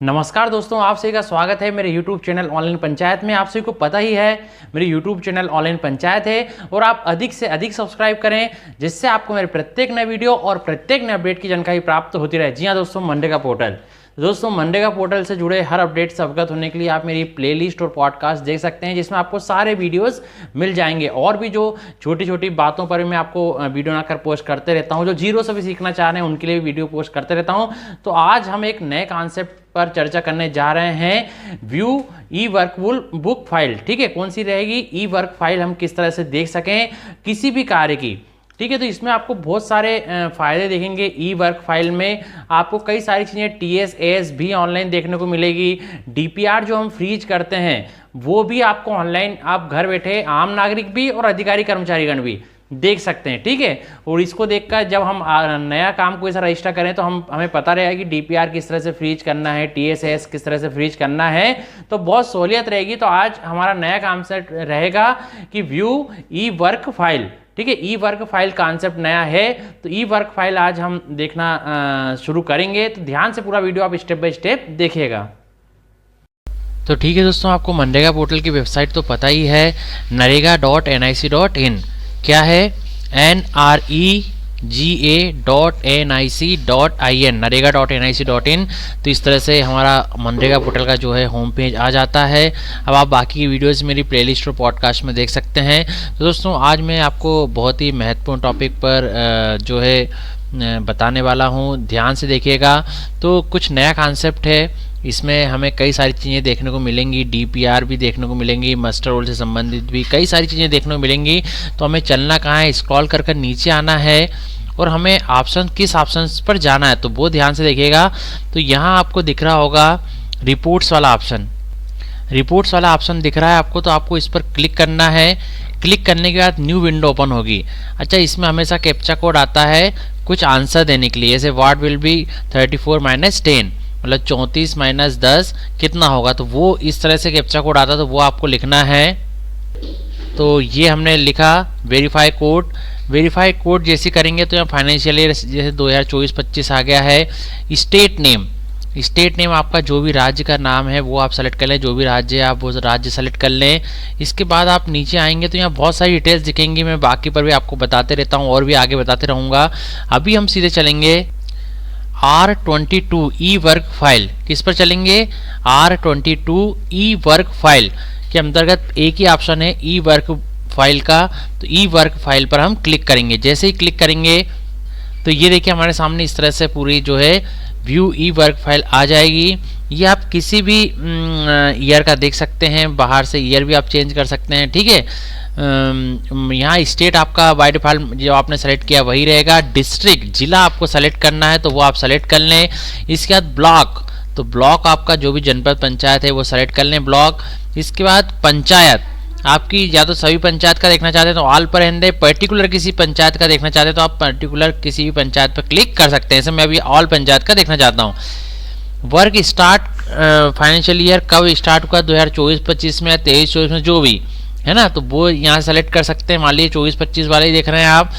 नमस्कार दोस्तों, आप सभी का स्वागत है मेरे YouTube चैनल ऑनलाइन पंचायत में। आप सभी को पता ही है मेरे YouTube चैनल ऑनलाइन पंचायत है और आप अधिक से अधिक सब्सक्राइब करें जिससे आपको मेरे प्रत्येक नए वीडियो और प्रत्येक नए अपडेट की जानकारी प्राप्त होती रहे। जी हाँ दोस्तों, मनरेगा पोर्टल। दोस्तों, मनरेगा पोर्टल से जुड़े हर अपडेट से अवगत होने के लिए आप मेरी प्लेलिस्ट और पॉडकास्ट देख सकते हैं जिसमें आपको सारे वीडियोस मिल जाएंगे। और भी जो छोटी छोटी बातों पर मैं आपको वीडियो बनाकर पोस्ट करते रहता हूं, जो जीरो से भी सीखना चाह रहे हैं उनके लिए भी वीडियो पोस्ट करते रहता हूं। तो आज हम एक नए कॉन्सेप्ट पर चर्चा करने जा रहे हैं, व्यू ई वर्क बुक फाइल। ठीक है, कौन सी रहेगी ई वर्क फाइल, हम किस तरह से देख सकें किसी भी कार्य की। ठीक है, तो इसमें आपको बहुत सारे फायदे देखेंगे। ई वर्क फाइल में आपको कई सारी चीज़ें TSAS भी ऑनलाइन देखने को मिलेगी। DPR जो हम फ्रीज करते हैं वो भी आपको ऑनलाइन, आप घर बैठे आम नागरिक भी और अधिकारी कर्मचारीगण भी देख सकते हैं। ठीक है, और इसको देखकर जब हम नया काम को ऐसा रजिस्टर करें तो हमें पता रहेगा कि DPR किस तरह से फ्रीज करना है, TSAS किस तरह से फ्रीज करना है, तो बहुत सहूलियत रहेगी। तो आज हमारा नया कॉन्सेप्ट रहेगा कि व्यू ई वर्क फाइल। ठीक है, ई वर्क फाइल कॉन्सेप्ट नया है, तो ई वर्क फाइल आज हम देखना शुरू करेंगे। तो ध्यान से पूरा वीडियो आप स्टेप बाय स्टेप देखिएगा। तो ठीक है दोस्तों, आपको मनरेगा पोर्टल की वेबसाइट तो पता ही है, narega.nic.in। क्या है? NREGA.nic.in, narega.nic.in। तो इस तरह से हमारा मनरेगा पोर्टल का जो है होम पेज आ जाता है। अब आप बाकी की वीडियोस मेरी प्लेलिस्ट और पॉडकास्ट में देख सकते हैं। तो दोस्तों, आज मैं आपको बहुत ही महत्वपूर्ण टॉपिक पर जो है बताने वाला हूँ, ध्यान से देखिएगा। तो कुछ नया कॉन्सेप्ट है, इसमें हमें कई सारी चीज़ें देखने को मिलेंगी, DPR भी देखने को मिलेंगी, मास्टर रोल से संबंधित भी कई सारी चीज़ें देखने को मिलेंगी। तो हमें चलना कहाँ है, स्क्रॉल कर नीचे आना है और हमें किस ऑप्शन पर जाना है, तो वो ध्यान से देखिएगा। तो यहाँ आपको दिख रहा होगा रिपोर्ट्स वाला ऑप्शन, रिपोर्ट्स वाला ऑप्शन दिख रहा है आपको, तो आपको इस पर क्लिक करना है। क्लिक करने के बाद न्यू विंडो ओपन होगी। अच्छा, इसमें हमेशा कैप्चा कोड आता है कुछ आंसर देने के लिए, जैसे व्हाट विल बी 34 - 10, मतलब 34 - 10 कितना होगा, तो वो इस तरह से कैप्चा कोड आता है, तो वो आपको लिखना है। तो ये हमने लिखा वेरीफाई कोड। वेरीफाई कोड जैसे करेंगे तो यहाँ फाइनेंशियल ईयर जैसे 2024-25 आ गया है। स्टेट नेम, स्टेट नेम आपका जो भी राज्य का नाम है वो आप सेलेक्ट कर लें, जो भी राज्य है आप वो राज्य सेलेक्ट कर लें। इसके बाद आप नीचे आएंगे तो यहाँ बहुत सारी डिटेल्स दिखेंगी, मैं बाकी पर भी आपको बताते रहता हूँ और भी आगे बताते रहूँगा। अभी हम सीधे चलेंगे R22 ई वर्क फाइल। किस पर चलेंगे? R22 ई वर्क फाइल के अंतर्गत एक ही ऑप्शन है ई वर्क फाइल का, तो ई वर्क फाइल पर हम क्लिक करेंगे। जैसे ही क्लिक करेंगे तो ये देखिए हमारे सामने इस तरह से पूरी जो है व्यू ई वर्क फाइल आ जाएगी। ये आप किसी भी ईयर का देख सकते हैं, बाहर से ईयर भी आप चेंज कर सकते हैं। ठीक है, यहाँ स्टेट आपका बाय डिफॉल्ट जो आपने सेलेक्ट किया वही रहेगा। डिस्ट्रिक्ट, जिला आपको सेलेक्ट करना है तो वो आप सेलेक्ट कर लें। इसके बाद ब्लॉक, तो ब्लॉक आपका जो भी जनपद पंचायत है वो सेलेक्ट कर लें, ब्लॉक। इसके बाद पंचायत, आपकी या तो सभी पंचायत का देखना चाहते हैं तो ऑल पर रहने दें, पर्टिकुलर किसी पंचायत का देखना चाहते हैं तो आप पर्टिकुलर किसी भी पंचायत पर क्लिक कर सकते हैं। जैसे मैं अभी ऑल पंचायत का देखना चाहता हूँ। वर्क स्टार्ट, फाइनेंशियल ईयर कब स्टार्ट हुआ, 2024-25 में या 23-24 में, जो भी है ना, तो वो यहाँ सेलेक्ट कर सकते हैं। मान लीजिए 24-25 वाले ही देख रहे हैं आप।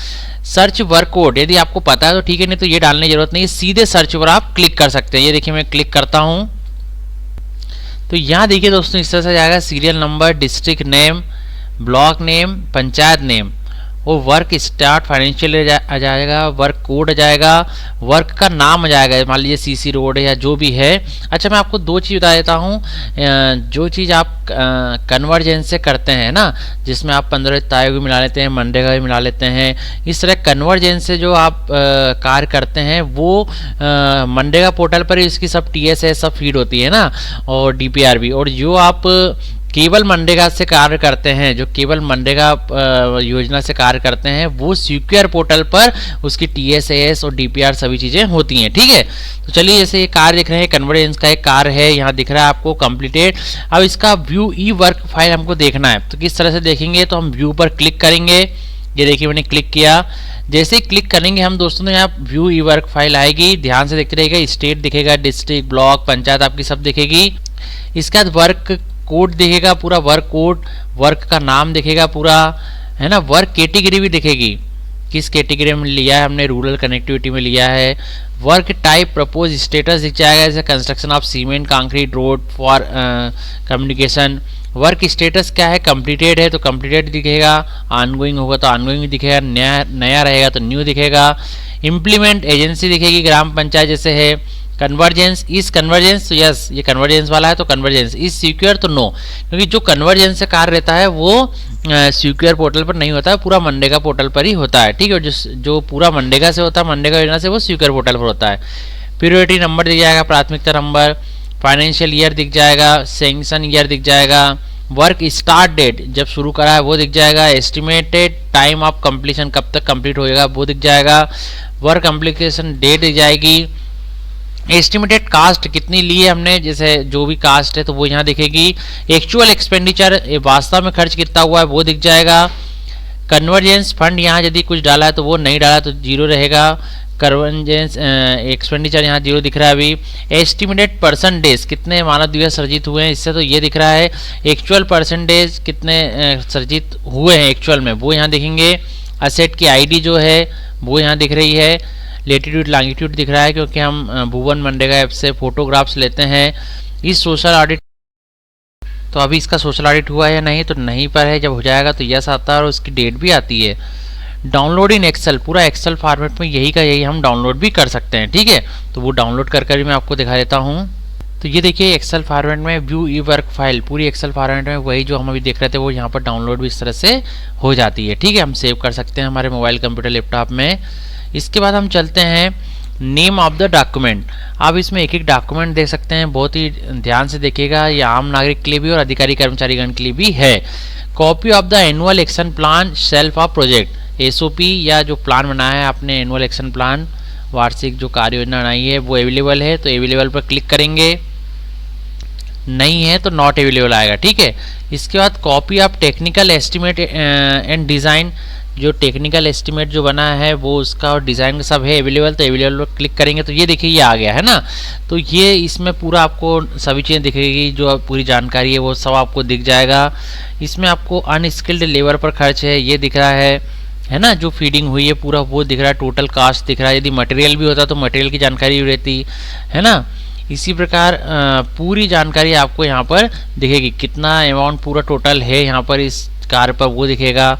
सर्च वर्क कोड, यदि आपको पता है तो ठीक है, नहीं तो ये डालने की जरूरत नहीं है, सीधे सर्च पर आप क्लिक कर सकते हैं। ये देखिए मैं क्लिक करता हूँ तो यहाँ देखिए दोस्तों इस तरह से जाएगा serial number, district name, block name, panchayat name, वो वर्क स्टार्ट फाइनेंशियल आ जाएगा, वर्क कोड आ जाएगा, वर्क का नाम आ जाएगा, मान लीजिए CC रोड है या जो भी है। अच्छा, मैं आपको दो चीज़ बता देता हूँ। जो चीज़ आप कन्वर्जेंस से करते हैं ना, जिसमें आप 15 तारीख भी मिला लेते हैं, मनरेगा भी मिला लेते हैं, इस तरह कन्वर्जेंस से जो आप कार्य करते हैं वो मनरेगा पोर्टल पर ही इसकी सब TSAS सब फीड होती है ना, और DPR भी। और जो आप केवल मनरेगा से कार्य करते हैं, जो केवल मनरेगा योजना से कार्य करते हैं, वो सिक्योर पोर्टल पर उसकी TSAS और DPR सभी चीज़ें होती हैं। ठीक है, तो चलिए जैसे ये कार्य दिख रहे हैं, कन्वर्जेंस का एक कार्य है, यहाँ दिख रहा है आपको कंप्लीटेड। अब इसका व्यू ई वर्क फाइल हमको देखना है, तो किस तरह से देखेंगे, तो हम व्यू पर क्लिक करेंगे। ये देखिए मैंने क्लिक किया। जैसे ही क्लिक करेंगे हम दोस्तों तो यहाँ व्यू ई वर्क फाइल आएगी, ध्यान से देखते रहिएगा। स्टेट दिखेगा, डिस्ट्रिक्ट, ब्लॉक, पंचायत आपकी सब दिखेगी। इसके बाद वर्क कोड दिखेगा, पूरा वर्क कोड, वर्क का नाम दिखेगा पूरा, है ना, वर्क कैटेगरी भी दिखेगी। किस कैटेगरी में लिया है हमने, रूरल कनेक्टिविटी में लिया है। वर्क टाइप प्रपोज स्टेटस दिख जाएगा, जैसे construction of cement concrete road for communication. Work status क्या है, कंप्लीटेड है तो कंप्लीटेड दिखेगा, ऑनगोइंग होगा तो ऑनगोइंग दिखेगा, नया रहेगा तो न्यू दिखेगा। इम्प्लीमेंट एजेंसी दिखेगी, ग्राम पंचायत जैसे है। कन्वर्जेंस इज कन्वर्जेंस, तो यस ये कन्वर्जेंस वाला है तो कन्वर्जेंस। इज सिक्योर तो नो, क्योंकि जो कन्वर्जेंस से कार्य रहता है वो सिक्योर पोर्टल पर नहीं होता है, पूरा मनरेगा पोर्टल पर ही होता है। ठीक है, जो पूरा मनरेगा से होता है, मनरेगा योजना से, वो सिक्योर पोर्टल पर होता है। प्रियोरिटी नंबर दिख जाएगा, प्राथमिकता नंबर। फाइनेंशियल ईयर दिख जाएगा, सैंक्शन ईयर दिख जाएगा। वर्क स्टार्ट डेट जब शुरू करा है वो दिख जाएगा। एस्टिमेटेड टाइम ऑफ कंप्लीशन कब तक कंप्लीट होएगा वो दिख जाएगा। वर्क कंप्लीशन डेट दिख जाएगी। एस्टिमेटेड कास्ट कितनी ली है हमने, जैसे जो भी कास्ट है तो वो यहाँ दिखेगी। एक्चुअल एक्सपेंडिचर वास्तव में खर्च कितना हुआ है वो दिख जाएगा। कन्वर्जेंस फंड यहाँ यदि कुछ डाला है तो वो नहीं डाला तो जीरो रहेगा। कन्वर्जेंस एक्सपेंडिचर यहाँ जीरो दिख रहा है अभी। एस्टिमेटेड परसेंटेज कितने मानव दिवस सर्जित हुए हैं, इससे तो ये दिख रहा है। एक्चुअल परसेंटेज कितने सर्जित हुए हैं एक्चुअल में वो यहाँ दिखेंगे। असेट की आईडी जो है वो यहाँ दिख रही है। लेटीट्यूड लॉन्गिट्यूड दिख रहा है क्योंकि हम भुवन मनरेगा ऐप से फोटोग्राफ्स लेते हैं। इस सोशल ऑडिट, तो अभी इसका सोशल ऑडिट हुआ है या नहीं, तो नहीं पर है, जब हो जाएगा तो यस आता है और उसकी डेट भी आती है। डाउनलोड इन एक्सेल, पूरा एक्सेल फॉर्मेट में यही का यही हम डाउनलोड भी कर सकते हैं। ठीक है, तो वो डाउनलोड कर कर भी मैं आपको दिखा देता हूँ। तो ये देखिए एक्सेल फॉर्मेट में व्यू ई वर्क फाइल, पूरी एक्सेल फॉर्मेट में वही जो हम अभी देख रहे थे वो यहाँ पर डाउनलोड भी इस तरह से हो जाती है। ठीक है, हम सेव कर सकते हैं हमारे मोबाइल कंप्यूटर लैपटॉप में। इसके बाद हम चलते हैं नेम ऑफ द डॉक्यूमेंट। आप इसमें एक एक डॉक्यूमेंट देख सकते हैं, बहुत ही ध्यान से देखिएगा। ये आम नागरिक के लिए भी और अधिकारी कर्मचारीगण के लिए भी है। Copy of the annual action plan self of project, SOP या जो प्लान बनाया है आपने एनुअल एक्शन प्लान, वार्षिक जो कार्य योजना बनाई है वो अवेलेबल है, तो अवेलेबल पर क्लिक करेंगे। नहीं है तो नॉट अवेलेबल आएगा। ठीक है, इसके बाद copy of technical estimate and design, जो टेक्निकल एस्टिमेट जो बना है वो उसका और डिज़ाइन सब है अवेलेबल, तो अवेलेबल पर क्लिक करेंगे तो ये देखिए ये आ गया है ना। तो ये इसमें पूरा आपको सभी चीज़ें दिखेगी, जो पूरी जानकारी है वो सब आपको दिख जाएगा। इसमें आपको अनस्किल्ड लेबर पर खर्च है ये दिख रहा है ना, जो फीडिंग हुई है पूरा वो दिख रहा है। टोटल कास्ट दिख रहा है, यदि मटेरियल भी होता तो मटेरियल की जानकारी भी रहती है ना। इसी प्रकार पूरी जानकारी आपको यहाँ पर दिखेगी, कितना अमाउंट पूरा टोटल है यहाँ पर इस कार्य पर वो दिखेगा।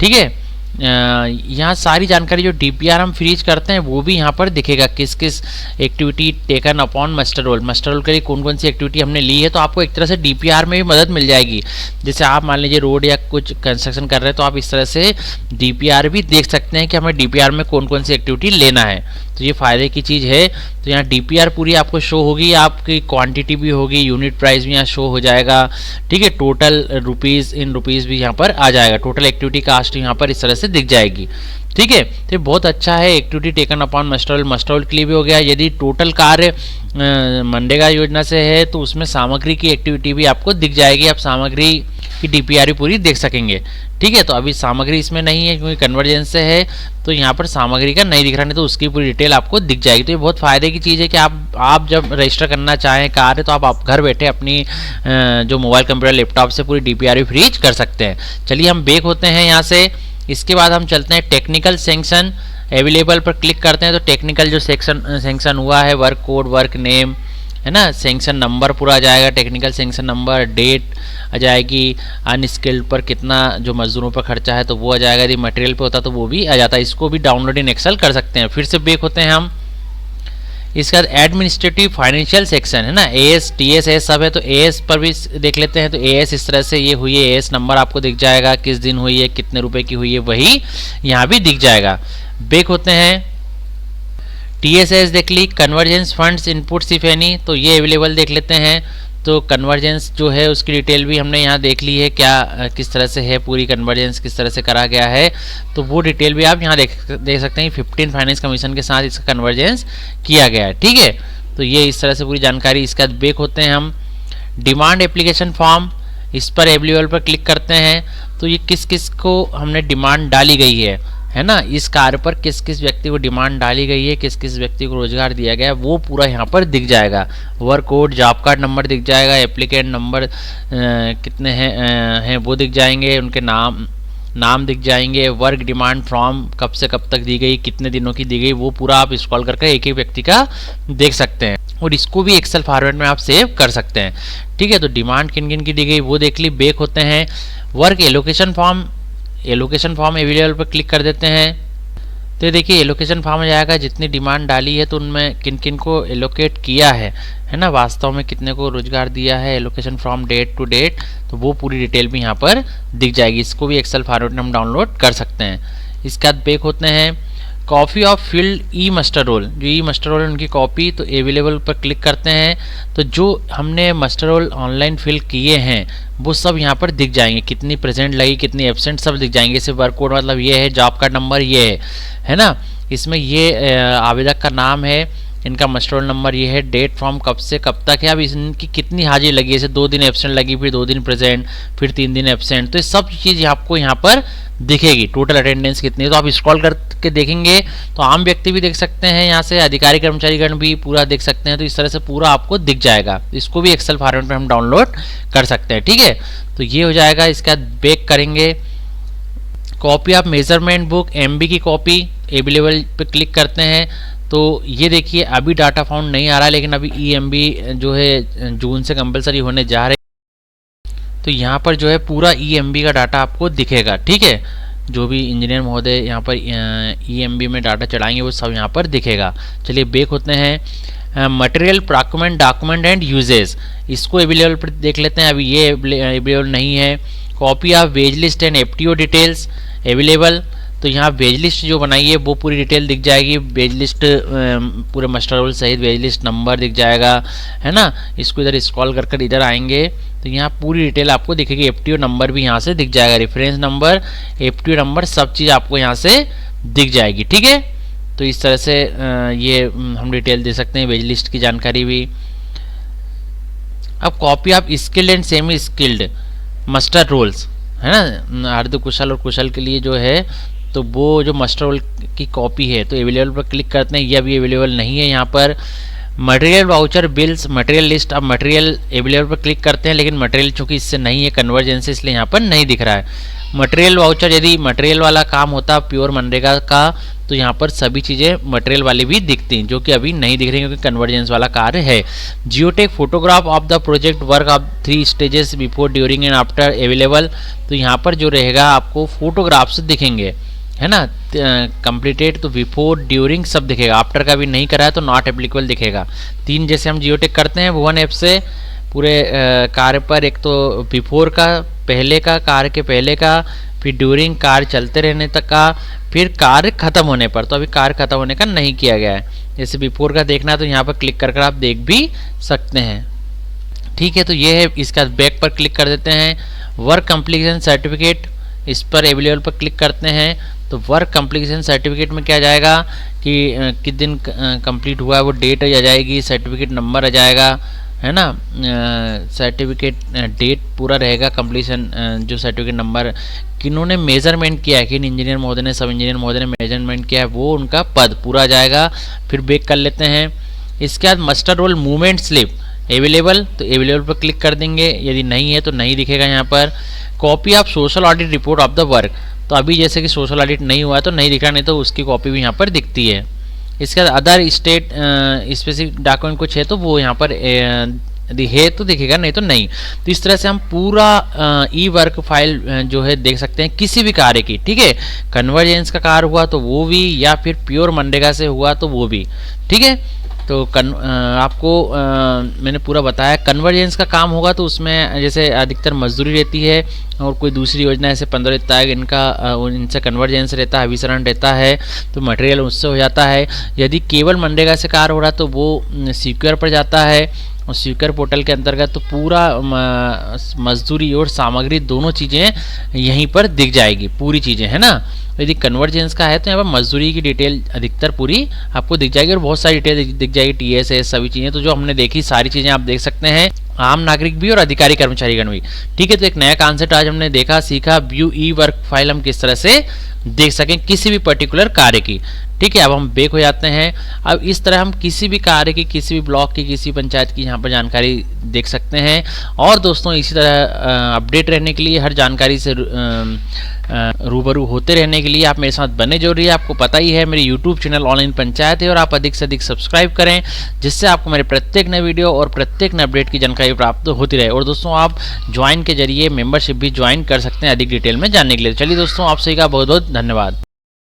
ठीक है, यहाँ सारी जानकारी जो डीपीआर हम फ्रीज करते हैं वो भी यहाँ पर दिखेगा, किस किस activity taken upon master roll, master roll के लिए कौन कौन सी एक्टिविटी हमने ली है। तो आपको एक तरह से डीपीआर में भी मदद मिल जाएगी। जैसे आप मान लीजिए रोड या कुछ कंस्ट्रक्शन कर रहे हैं तो आप इस तरह से डीपीआर भी देख सकते हैं कि हमें डीपीआर में कौन कौन सी एक्टिविटी लेना है। तो ये फ़ायदे की चीज़ है। तो यहाँ डीपीआर पूरी आपको शो होगी, आपकी क्वांटिटी भी होगी, यूनिट प्राइस भी यहाँ शो हो जाएगा। ठीक है, टोटल रुपीज़ इन रुपीज़ भी यहाँ पर आ जाएगा, टोटल एक्टिविटी कास्ट यहाँ पर इस तरह से दिख जाएगी। ठीक है, तो बहुत अच्छा है। एक्टिविटी टेकन अपॉन मस्टरोल के लिए भी हो गया। यदि टोटल कार्य मनरेगा योजना से है तो उसमें सामग्री की एक्टिविटी भी आपको दिख जाएगी, आप सामग्री की डीपीआर पूरी देख सकेंगे। ठीक है, तो अभी सामग्री इसमें नहीं है क्योंकि कन्वर्जेंस से है, तो यहाँ पर सामग्री का नहीं दिख रहा, नहीं तो उसकी पूरी डिटेल आपको दिख जाएगी। तो ये बहुत फ़ायदे की चीज़ है कि आप जब रजिस्टर करना चाहें कार्य तो आप घर बैठे अपनी जो मोबाइल कंप्यूटर लैपटॉप से पूरी डीपीआर भी फ्रीज कर सकते हैं। चलिए हम बैक होते हैं यहाँ से। इसके बाद हम चलते हैं टेक्निकल सेंक्शन अवेलेबल पर क्लिक करते हैं। तो टेक्निकल जो सेंक्शन हुआ है, वर्क कोड, वर्क नेम है ना, सेंक्शन नंबर पूरा आ जाएगा, टेक्निकल सेंक्शन नंबर, डेट आ जाएगी, अनस्किल्ड पर कितना जो मजदूरों पर खर्चा है तो वो आ जाएगा, यदि मटेरियल पे होता तो वो भी आ जाता है। इसको भी डाउनलोड इन एक्सेल कर सकते हैं। फिर से बैक होते हैं हम। इसके बाद एडमिनिस्ट्रेटिव फाइनेंशियल सेक्शन है ना, एएस टीएस एस सब है, तो एएस पर भी देख लेते हैं। तो एएस इस तरह से ये हुई है, एएस नंबर आपको दिख जाएगा, किस दिन हुई है, कितने रुपए की हुई है, वही यहाँ भी दिख जाएगा। बैक होते हैं। टीएसएस देख ली, convergence funds inputs if any, तो ये अवेलेबल देख लेते हैं। तो कन्वर्जेंस जो है उसकी डिटेल भी हमने यहाँ देख ली है, क्या किस तरह से है, पूरी कन्वर्जेंस किस तरह से करा गया है, तो वो डिटेल भी आप यहाँ देख सकते हैं। 15 फाइनेंस कमीशन के साथ इसका कन्वर्जेंस किया गया है। ठीक है, तो ये इस तरह से पूरी जानकारी। इसके बाद बैक होते हैं हम। डिमांड एप्लीकेशन फॉर्म, इस पर अवेलेबल पर क्लिक करते हैं। तो ये किस किस को हमने डिमांड डाली गई है ना, इस कार्य पर किस किस व्यक्ति को डिमांड डाली गई है, किस किस व्यक्ति को रोजगार दिया गया है, वो पूरा यहाँ पर दिख जाएगा। Work code, job card number दिख जाएगा, एप्लीकेंट नंबर कितने हैं वो दिख जाएंगे, उनके नाम नाम दिख जाएंगे, वर्क डिमांड फ्रॉम कब से कब तक दी गई, कितने दिनों की दी गई, वो पूरा आप स्क्रॉल करके एक एक व्यक्ति का देख सकते हैं और इसको भी एक्सेल फॉर्मेट में आप सेव कर सकते हैं। ठीक है, तो डिमांड किन किन की दी गई वो देख ली। बैक होते हैं, वर्क एलोकेशन फॉर्म अवेलेबल पर क्लिक कर देते हैं। तो देखिए एलोकेशन फॉर्म आ जाएगा, जितनी डिमांड डाली है तो उनमें किन किन को एलोकेट किया है ना, वास्तव में कितने को रोजगार दिया है, allocation from date to date, तो वो पूरी डिटेल भी यहाँ पर दिख जाएगी। इसको भी एक्सेल फॉर्मेट में हम डाउनलोड कर सकते हैं। इसके बाद बैक होते हैं, copy of field E master roll, जो ई मास्टर रोल उनकी कॉपी, तो अवेलेबल पर क्लिक करते हैं तो जो हमने मास्टर रोल ऑनलाइन फिल किए हैं वो सब यहाँ पर दिख जाएंगे, कितनी प्रेजेंट लगी, कितनी एब्सेंट, सब दिख जाएंगे। जैसे वर्क कोड मतलब ये है, जॉब का नंबर ये है ना, इसमें ये आवेदक का नाम है, इनका मास्टर रोल नंबर ये है, डेट फ्रॉम कब से कब तक है, अब इनकी कितनी हाजिरी लगी, जैसे 2 दिन एब्सेंट लगी, फिर 2 दिन प्रेजेंट, फिर 3 दिन एब्सेंट, तो ये सब चीज़ आपको यहाँ पर दिखेगी, टोटल अटेंडेंस कितनी है। तो आप स्क्रॉल करके देखेंगे तो आम व्यक्ति भी देख सकते हैं, यहाँ से अधिकारी कर्मचारीगण भी पूरा देख सकते हैं, तो इस तरह से पूरा आपको दिख जाएगा। इसको भी एक्सेल फॉर्मेट में हम डाउनलोड कर सकते हैं। ठीक है, तो ये हो जाएगा। इसके बाद बैक करेंगे, copy of measurement book MB की कॉपी अवेलेबल पे क्लिक करते हैं तो ये देखिए अभी डाटा फाउंड नहीं आ रहा है, लेकिन अभी EMB जो है जून से कंपलसरी होने जा रहे हैं, तो यहाँ पर जो है पूरा EMB का डाटा आपको दिखेगा। ठीक है, जो भी इंजीनियर महोदय यहाँ पर EMB में डाटा चढ़ाएंगे वो सब यहाँ पर दिखेगा। चलिए बैक होते हैं, मटेरियल डॉक्यूमेंट एंड यूजेस, इसको अवेलेबल पर देख लेते हैं, अभी ये अवेलेबल नहीं है। Copy of ways list and FTO details available, तो यहाँ वेज लिस्ट जो बनाई है वो पूरी डिटेल दिख जाएगी, वेज लिस्ट पूरे मास्टर रोल सहित वेज लिस्ट नंबर दिख जाएगा, है ना। इसको इधर स्क्रॉल कर इधर आएंगे तो यहाँ पूरी डिटेल आपको दिखेगी, FTO नंबर भी यहाँ से दिख जाएगा, रेफरेंस नंबर, FTO नंबर, सब चीज़ आपको यहाँ से दिख जाएगी। ठीक है, तो इस तरह से ये हम डिटेल दे सकते हैं, वेज लिस्ट की जानकारी भी। अब copy of skilled and semi skilled master rolls, है ना, अर्ध कुशल और कुशल के लिए जो है, तो वो जो मास्टर रोल की कॉपी है तो अवेलेबल पर क्लिक करते हैं, ये अभी अवेलेबल नहीं है। यहाँ पर material voucher bills, material list, अब मटेरियल अवेलेबल पर क्लिक करते हैं, लेकिन मटेरियल चूंकि इससे नहीं है कन्वर्जेंस, इसलिए यहाँ पर नहीं दिख रहा है। मटेरियल वाउचर, यदि मटेरियल वाला काम होता प्योर मनरेगा का तो यहाँ पर सभी चीज़ें मटेरियल वाली भी दिखती हैं, जो कि अभी नहीं दिख रही क्योंकि कन्वर्जेंस वाला कार्य है। Geotech photograph of the project work of 3 stages before, during and after available, तो यहाँ पर जो रहेगा आपको फोटोग्राफ्स दिखेंगे, है ना, कंप्लीटेड तो बिफोर ड्यूरिंग सब दिखेगा, आफ्टर का भी नहीं करा है तो नॉट एप्लीकेबल दिखेगा। 3 जैसे हम जियोटेक करते हैं भुवन ऐप से पूरे कार्य पर, एक तो बिफोर का, पहले का, कार्य के पहले का, फिर ड्यूरिंग कार्य चलते रहने तक का, फिर कार्य खत्म होने पर, तो अभी कार्य खत्म होने का नहीं किया गया है। जैसे बिफोर का देखना है तो यहाँ पर क्लिक करके आप देख भी सकते हैं। ठीक है, तो ये है, इसका बैक पर क्लिक कर देते हैं। वर्क कंप्लीशन सर्टिफिकेट, इस पर अवेलेबल पर क्लिक करते हैं तो वर्क कंप्लीशन सर्टिफिकेट में क्या जाएगा कि किस दिन कंप्लीट हुआ है वो डेट आ जाएगी, सर्टिफिकेट नंबर आ जाएगा, है ना, सर्टिफिकेट डेट पूरा रहेगा, कंप्लीशन जो सर्टिफिकेट नंबर, किन्होंने मेजरमेंट किया है, किन इंजीनियर महोदय ने, सब इंजीनियर महोदय ने मेजरमेंट किया है, वो उनका पद पूरा आ जाएगा। फिर बैक कर लेते हैं। इसके बाद master roll movement slip available, तो अवेलेबल पर क्लिक कर देंगे, यदि नहीं है तो नहीं दिखेगा यहाँ पर। Copy of social audit report of the work, तो अभी जैसे कि सोशल ऑडिट नहीं हुआ है तो नहीं दिख रहा, नहीं तो उसकी कॉपी भी यहाँ पर दिखती है। इसके बाद अदर स्टेट स्पेसिफिक डॉक्यूमेंट कुछ है तो वो यहाँ पर यदि है तो दिखेगा, नहीं तो नहीं। तो इस तरह से हम पूरा ई वर्क फाइल जो है देख सकते हैं किसी भी कार्य की। ठीक है, कन्वर्जेंस का कार्य हुआ तो वो भी, या फिर प्योर मनरेगा से हुआ तो वो भी। ठीक है, तो आपको मैंने पूरा बताया। कन्वर्जेंस का काम होगा तो उसमें जैसे अधिकतर मजदूरी रहती है और कोई दूसरी योजना ऐसे 15 रहता है, इनसे कन्वर्जेंस रहता है, अभिसरण रहता है, तो मटेरियल उससे हो जाता है। यदि केवल मनरेगा से कार्य हो रहा तो वो सिक्योर पर जाता है, और सिक्योर पोर्टल के अंतर्गत तो पूरा मजदूरी और सामग्री दोनों चीज़ें यहीं पर दिख जाएगी, पूरी चीज़ें, है ना। यदि कन्वर्जेंस का है तो यहाँ पर मजदूरी की डिटेल अधिकतर पूरी आपको दिख जाएगी और बहुत सारी डिटेल दिख जाएगी, TSS सभी चीज़ें, तो जो हमने देखी सारी चीज़ें आप देख सकते हैं, आम नागरिक भी और अधिकारी कर्मचारीगण भी। ठीक है, तो एक नया कॉन्सेप्ट आज हमने देखा, सीखा, व्यू ई वर्क फाइल हम किस तरह से देख सकें किसी भी पर्टिकुलर कार्य की। ठीक। ठीक है, अब हम बैक हो जाते हैं। अब इस तरह हम किसी भी कार्य की, किसी भी ब्लॉक की, किसी पंचायत की यहाँ पर जानकारी देख सकते हैं। और दोस्तों इसी तरह अपडेट रहने के लिए, हर जानकारी से रूबरू होते रहने के लिए आप मेरे साथ बने जो रहिए। आपको पता ही है मेरी YouTube चैनल ऑनलाइन पंचायत है, और आप अधिक से अधिक सब्सक्राइब करें, जिससे आपको मेरे प्रत्येक नए वीडियो और प्रत्येक नए अपडेट की जानकारी प्राप्त होती रहे। और दोस्तों आप ज्वाइन के जरिए मेंबरशिप भी ज्वाइन कर सकते हैं अधिक डिटेल में जानने के लिए। चलिए दोस्तों, आप सभी का बहुत बहुत धन्यवाद।